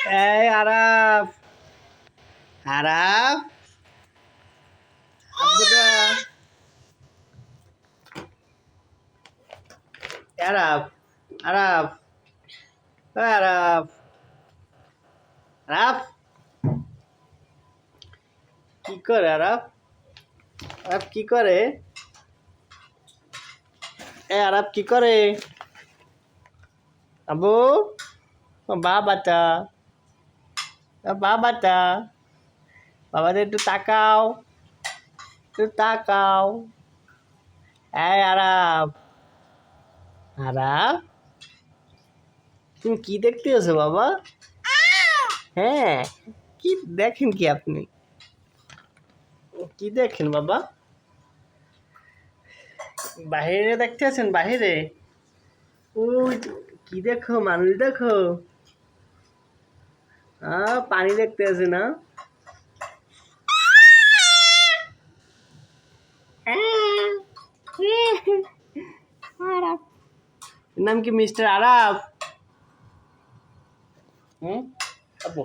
এই আরাফ, আরাফ, আব্বুটা, আরাফ, আরাফ, আরাফ, আরাফ, কি করে আরাফ? আরাফ কি করে? আরাফ কি করে? আব্বু, বাবাটা, বাবাটা, বাবাটা একটু তাকাও, একটু তাকাও। আরাফ, আরাফ, তুমি কি দেখতে আছো বাবা? হ্যাঁ, কি দেখেন কি আপনি? কি দেখেন বাবা? বাহিরে দেখতে আছেন? বাহিরে ওই কি দেখো? মানুষ দেখো? পানি দেখতে আছে না? আরাফ, নাম কি মিস্টার আরাফ? হুম, আব্বু